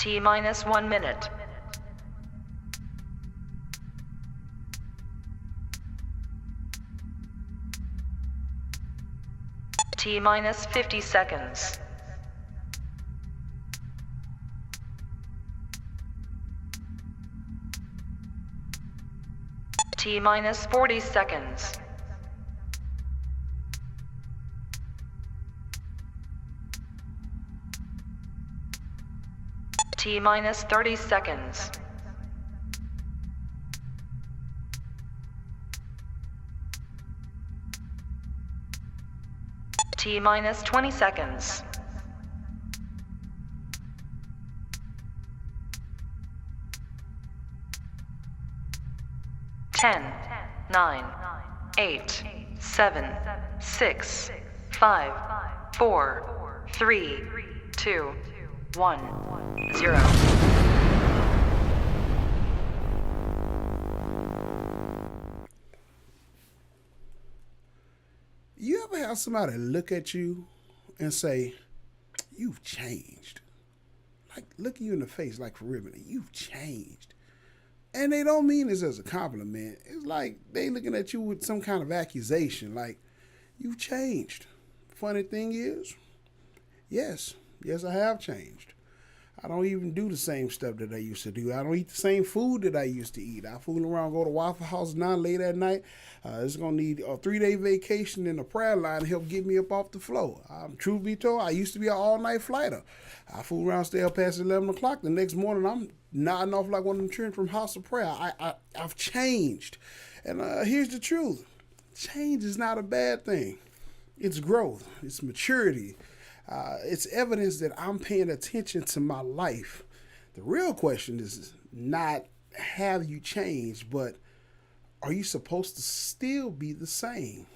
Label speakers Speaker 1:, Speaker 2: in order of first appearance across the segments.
Speaker 1: T minus 1 minute. T minus 50 seconds. T minus 40 seconds. T minus 30 seconds. T minus 20 seconds. Ten, 9, 8, 7, 6, 5, 4, 3, 2, 1, 0.
Speaker 2: You ever have somebody look at you and say, "You've changed"? Like, look you in the face, like, for real, "You've changed." And they don't mean this as a compliment. It's like they looking at you with some kind of accusation, like, "You've changed." Funny thing is, yes, I have changed. I don't even do the same stuff that I used to do. I don't eat the same food that I used to eat. I fool around, go to Waffle House now late at night. It's going to need a 3-day vacation and a prayer line to help get me up off the floor. Truth be told, I used to be an all-night flighter. I fool around, stay up past 11 o'clock. The next morning, I'm nodding off like one of them children from House of Prayer. I've changed. And here's the truth. Change is not a bad thing. It's growth. It's maturity. It's evidence that I'm paying attention to my life. The real question is not have you changed, but are you supposed to still be the same?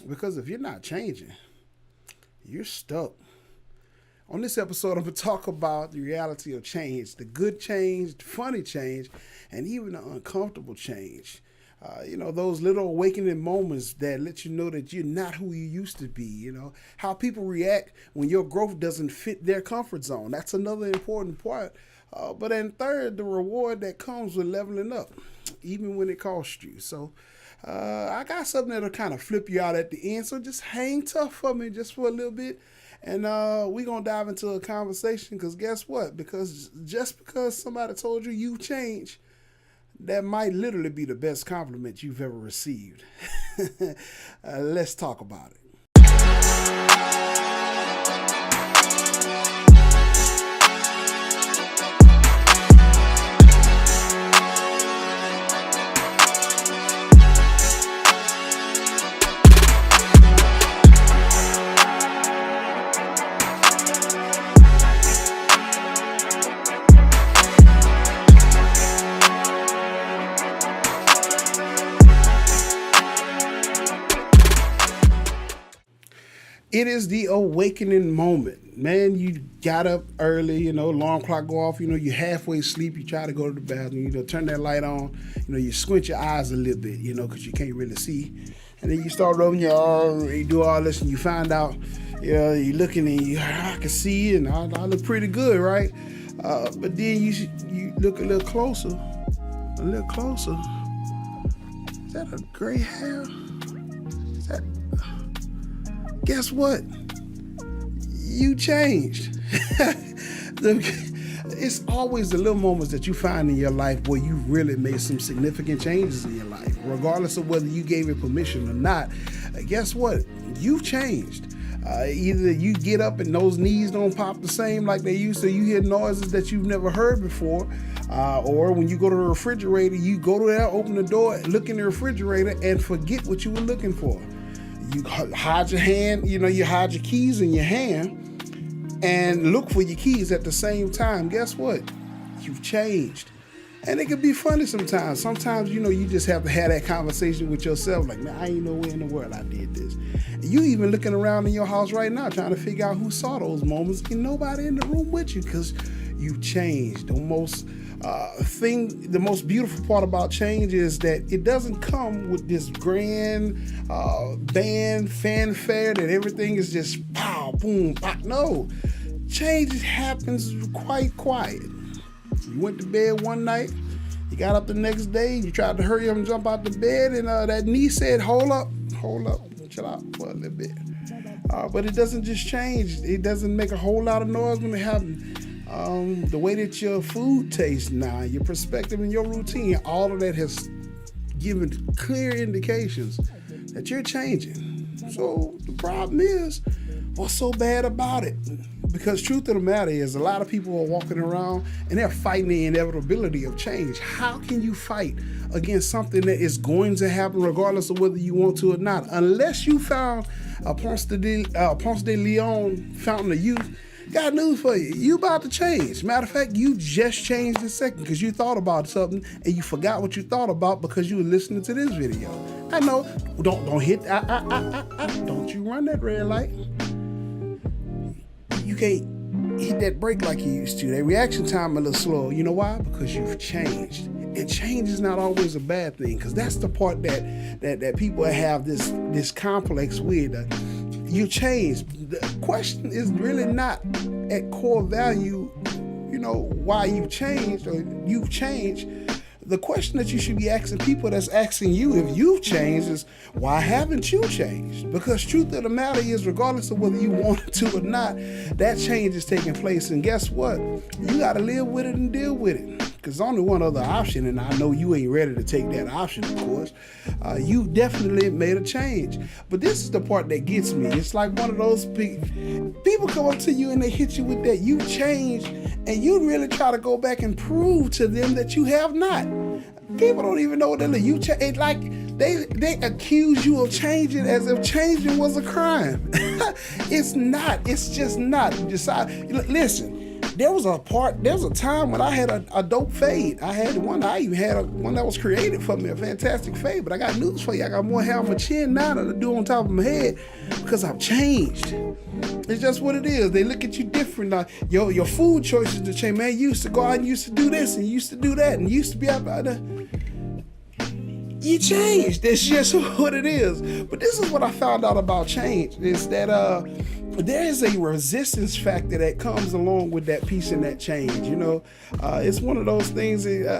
Speaker 2: Because if you're not changing, you're stuck. On this episode, I'm going to talk about the reality of change, the good change, the funny change, and even the uncomfortable change. Those little awakening moments that let you know that you're not who you used to be, how people react when your growth doesn't fit their comfort zone. That's another important part. But then third, the reward that comes with leveling up, even when it costs you. So I got something that'll kind of flip you out at the end. So just hang tough for me just for a little bit. And we're going to dive into a conversation because guess what? Because just because somebody told you've changed, that might literally be the best compliment you've ever received. Let's talk about it. It is the awakening moment. Man, you got up early, alarm clock go off, you're halfway asleep, you try to go to the bathroom, turn that light on, you squint your eyes a little bit, because you can't really see. And then you start rubbing your arm, you do all this, and you find out, you're looking and I can see and I look pretty good, right? But then you look a little closer. Is that a gray hair? Is that... Guess what? You changed. It's always the little moments that you find in your life where you really made some significant changes in your life, regardless of whether you gave it permission or not. Guess what? You've changed. Either you get up and those knees don't pop the same like they used to, you hear noises that you've never heard before, or when you go to the refrigerator, you go to there, open the door, look in the refrigerator, and forget what you were looking for. You hide your hand, you hide your keys in your hand and look for your keys at the same time. Guess what? You've changed. And it can be funny sometimes. Sometimes, you just have to have that conversation with yourself. Like, man, I ain't know where in the world I did this. And you even looking around in your house right now trying to figure out who saw those moments. Ain't nobody in the room with you because you've changed. The most beautiful part about change is that it doesn't come with this grand band fanfare that everything is just pow, boom, pop. No, change happens quite quiet. You went to bed one night, you got up the next day, you tried to hurry up and jump out the bed, and that knee said, hold up, chill out for a little bit. But it doesn't just change. It doesn't make a whole lot of noise when it happens. The way that your food tastes now, your perspective and your routine, all of that has given clear indications that you're changing. So the problem is, what's so bad about it? Because truth of the matter is, a lot of people are walking around and they're fighting the inevitability of change. How can you fight against something that is going to happen regardless of whether you want to or not? Unless you found a Ponce de Leon fountain of youth, got news for you. You about to change. Matter of fact, you just changed in a second because you thought about something and you forgot what you thought about because you were listening to this video. I know. Don't hit. Don't you run that red light. You can't hit that brake like you used to. That reaction time a little slower. You know why? Because you've changed. And change is not always a bad thing, because that's the part that people have this complex with. You change. The question is really not at core value, why you changed or you've changed. The question that you should be asking people that's asking you if you've changed is, why haven't you changed? Because truth of the matter is, regardless of whether you wanted to or not, that change is taking place. And guess what? You got to live with it and deal with it. Because there's only one other option, and I know you ain't ready to take that option, of course. You definitely made a change. But this is the part that gets me. It's like one of those people come up to you and they hit you with that you changed, and you really try to go back and prove to them that you have not. People don't even know what they're you change. Like they accuse you of changing as if changing was a crime. It's not. It's just not. Listen. There was a time when I had a dope fade. I even had one that was created for me, a fantastic fade. But I got news for you. I got more hair on my chin now than I do on top of my head because I've changed. It's just what it is. They look at you different now. Your food choices to change. Man, you used to go out and used to do this and you used to do that and you used to be out there. You changed. That's just what it is. But this is what I found out about change, is that there is a resistance factor that comes along with that piece and that change. It's one of those things. It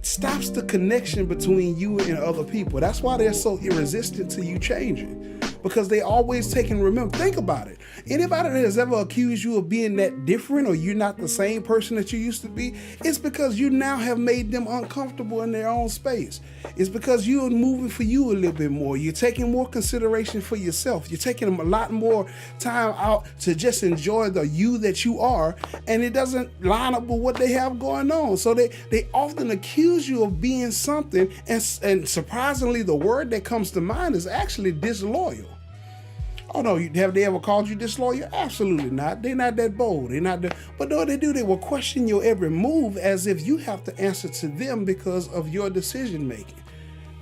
Speaker 2: stops the connection between you and other people. That's why they're so resistant to you changing, because they always take and remember. Think about it. Anybody that has ever accused you of being that different or you're not the same person that you used to be, it's because you now have made them uncomfortable in their own space. It's because you're moving for you a little bit more. You're taking more consideration for yourself. You're taking a lot more time out to just enjoy the you that you are, and it doesn't line up with what they have going on. So they often accuse you of being something, and surprisingly, the word that comes to mind is actually disloyal. Oh no, have they ever called you disloyal? Absolutely not. They're not that bold. But what they do, they will question your every move as if you have to answer to them because of your decision making.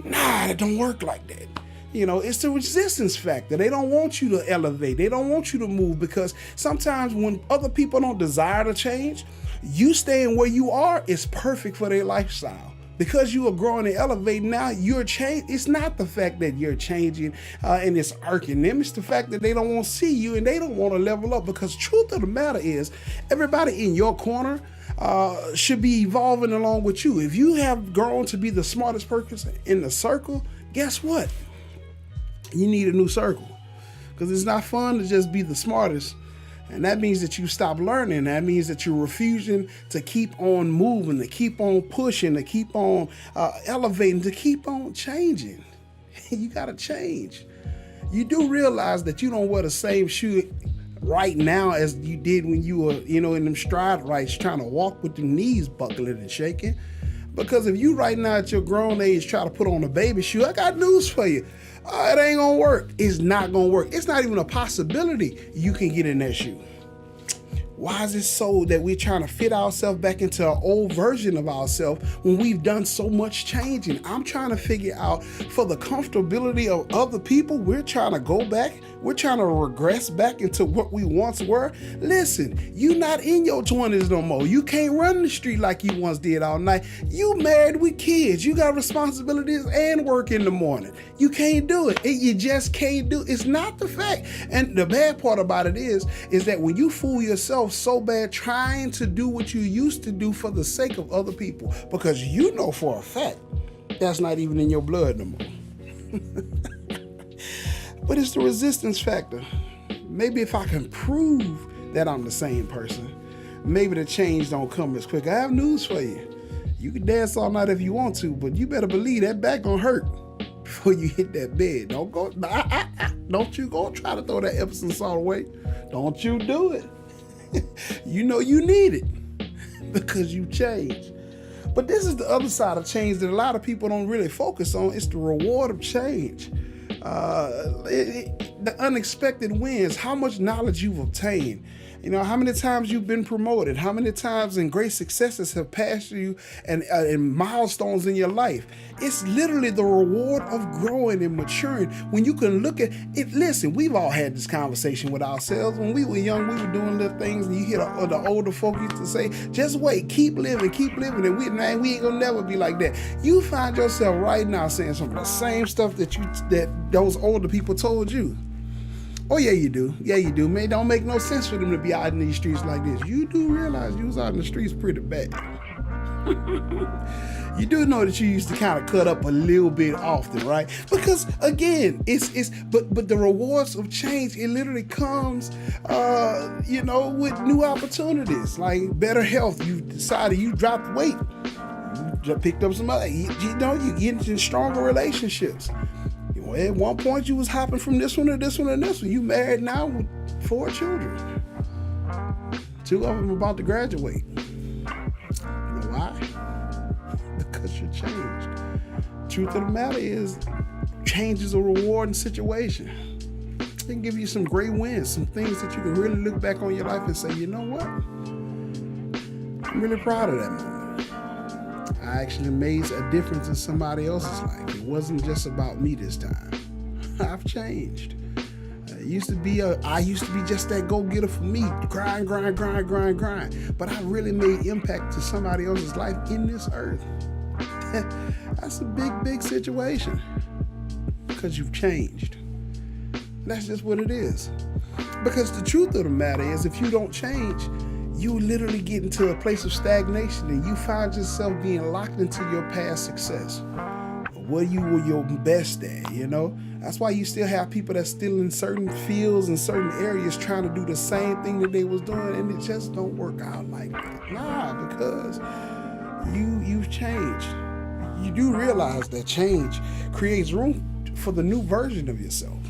Speaker 2: Nah, it don't work like that. It's the resistance factor. They don't want you to elevate. They don't want you to move, because sometimes when other people don't desire to change, you staying where you are is perfect for their lifestyle. Because you are growing and elevating now, you're changing. It's not the fact that you're changing and it's irking them. It's the fact that they don't want to see you and they don't want to level up. Because truth of the matter is, everybody in your corner should be evolving along with you. If you have grown to be the smartest person in the circle, guess what? You need a new circle. Because it's not fun to just be the smartest. And that means that you stop learning. That means that you're refusing to keep on moving, to keep on pushing, to keep on elevating, to keep on changing. You got to change. You do realize that you don't wear the same shoe right now as you did when you were, in them stride rights, trying to walk with your knees buckling and shaking. Because if you right now at your grown age try to put on a baby shoe, I got news for you. It ain't gonna work. It's not gonna work. It's not even a possibility you can get in that shoe. Why is it so that we're trying to fit ourselves back into an old version of ourselves when we've done so much changing? I'm trying to figure out, for the comfortability of other people, we're trying to go back. We're trying to regress back into what we once were. Listen, you not in your 20s no more. You can't run the street like you once did all night. You married with kids. You got responsibilities and work in the morning. You can't do it. You just can't do it. It's not the fact. And the bad part about it is that when you fool yourself so bad trying to do what you used to do for the sake of other people, because you know for a fact that's not even in your blood no more. But it's the resistance factor. Maybe if I can prove that I'm the same person, maybe the change don't come as quick. I have news for you. You can dance all night if you want to, but you better believe that back gonna hurt before you hit that bed. Don't you go try to throw that Epsom salt away. Don't you do it. You know you need it because you changed. But this is the other side of change that a lot of people don't really focus on. It's the reward of change. The unexpected wins, how much knowledge you've obtained, how many times you've been promoted, how many times and great successes have passed you and milestones in your life. It's literally the reward of growing and maturing when you can look at it. Listen, we've all had this conversation with ourselves. When we were young, we were doing little things, and you hear the older folk used to say, just wait, keep living, and we ain't gonna never be like that. You find yourself right now saying some of the same stuff that those older people told you. Oh, yeah, you do. Yeah, you do. Man, it don't make no sense for them to be out in these streets like this. You do realize you was out in the streets pretty bad. You do know that you used to kind of cut up a little bit often, right? Because again, but the rewards of change, it literally comes, with new opportunities, like better health. You decided you dropped weight. You picked up some other, you get into stronger relationships. At one point, you was hopping from this one to this one and this one. You married now with 4 children. 2 of them about to graduate. You know why? Because you changed. Truth of the matter is, change is a rewarding situation. It can give you some great wins, some things that you can really look back on your life and say, you know what? I'm really proud of that moment. I actually made a difference in somebody else's life. It wasn't just about me this time. I've changed. I used to be just that go-getter for me, grind. But I really made impact to somebody else's life in this earth. That's a big situation because you've changed. That's just what it is. Because the truth of the matter is, if you don't change, you literally get into a place of stagnation and you find yourself being locked into your past success. What you were your best at, That's why you still have people that's still in certain fields and certain areas trying to do the same thing that they was doing, and it just don't work out like that. Nah, because you've changed. You do realize that change creates room for the new version of yourself.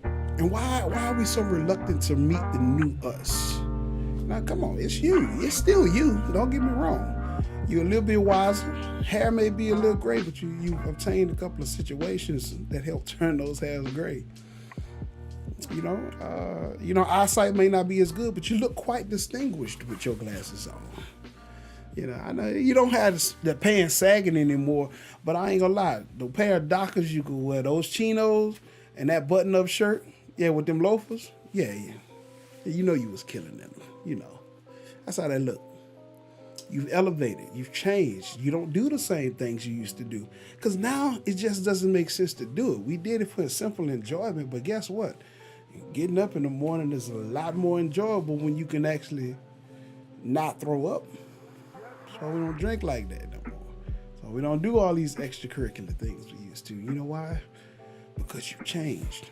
Speaker 2: And why are we so reluctant to meet the new us? Now, come on, it's you. It's still you. Don't get me wrong. You're a little bit wiser. Hair may be a little gray, but you've obtained a couple of situations that help turn those hairs gray. Eyesight may not be as good, but you look quite distinguished with your glasses on. I know you don't have the pants sagging anymore, but I ain't gonna lie. The pair of Dockers you could wear, those chinos and that button-up shirt, with them loafers, you was killing them. That's how they look. You've elevated. You've changed. You don't do the same things you used to do. Because now it just doesn't make sense to do it. We did it for a simple enjoyment, but guess what? Getting up in the morning is a lot more enjoyable when you can actually not throw up. So we don't drink like that no more. So we don't do all these extracurricular things we used to. You know why? Because you've changed.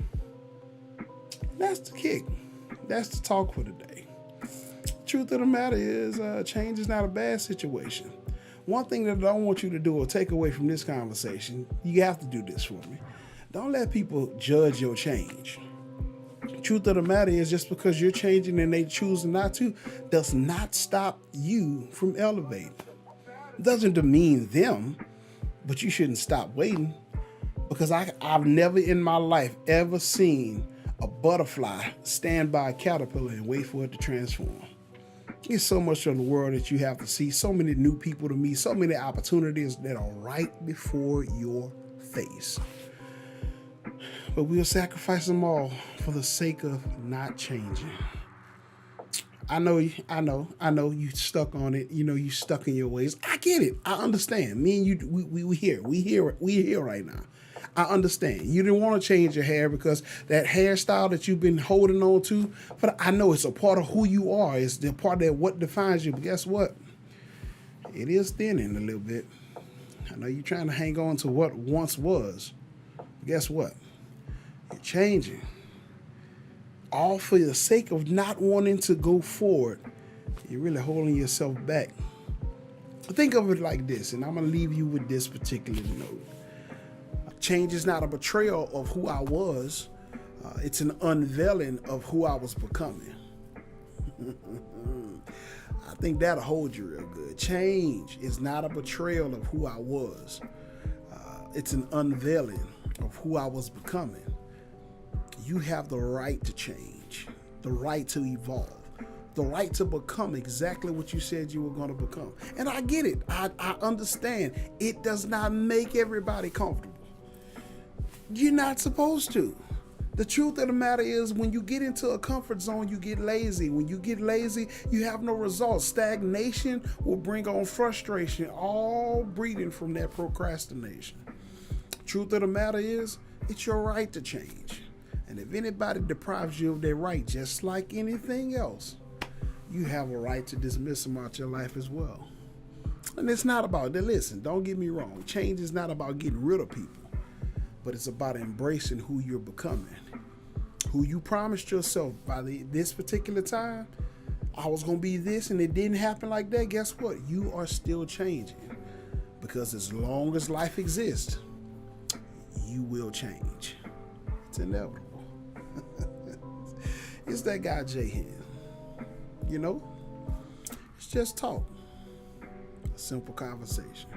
Speaker 2: That's the kick. That's the talk for today. Truth of the matter is, change is not a bad situation. One thing that I don't want you to do or take away from this conversation, you have to do this for me. Don't let people judge your change. Truth of the matter is, just because you're changing and they choose not to, does not stop you from elevating. It doesn't demean them, but you shouldn't stop waiting. Because I've never in my life ever seen a butterfly stand by a caterpillar and wait for it to transform. There's so much in the world that you have to see, so many new people to meet, so many opportunities that are right before your face. But we'll sacrifice them all for the sake of not changing. I know. You stuck on it. You know, you stuck in your ways. I get it. I understand. Me and you, we here. We here right now. I understand. You didn't want to change your hair because that hairstyle that you've been holding on to. But I know it's a part of who you are. It's the part that what defines you. But guess what? It is thinning a little bit. I know you're trying to hang on to what once was. But guess what? You're changing. All for the sake of not wanting to go forward. You're really holding yourself back. Think of it like this, and I'm going to leave you with this particular note. Change is not a betrayal of who I was. It's an unveiling of who I was becoming. I think that'll hold you real good. Change is not a betrayal of who I was. It's an unveiling of who I was becoming. You have the right to change, the right to evolve, the right to become exactly what you said you were going to become. And I get it. I understand. It does not make everybody comfortable. You're not supposed to. The truth of the matter is, when you get into a comfort zone, you get lazy. When you get lazy, you have no results. Stagnation will bring on frustration, all breeding from that procrastination. Truth of the matter is, it's your right to change. And if anybody deprives you of their right, just like anything else, you have a right to dismiss them out your life as well. And it's not about that. Listen, don't get me wrong. Change is not about getting rid of people, but it's about embracing who you're becoming. Who you promised yourself by this particular time, I was going to be this, and it didn't happen like that. Guess what? You are still changing. Because as long as life exists, you will change. It's inevitable. It's that guy Jay Hen. You know, it's just talk. A simple conversation.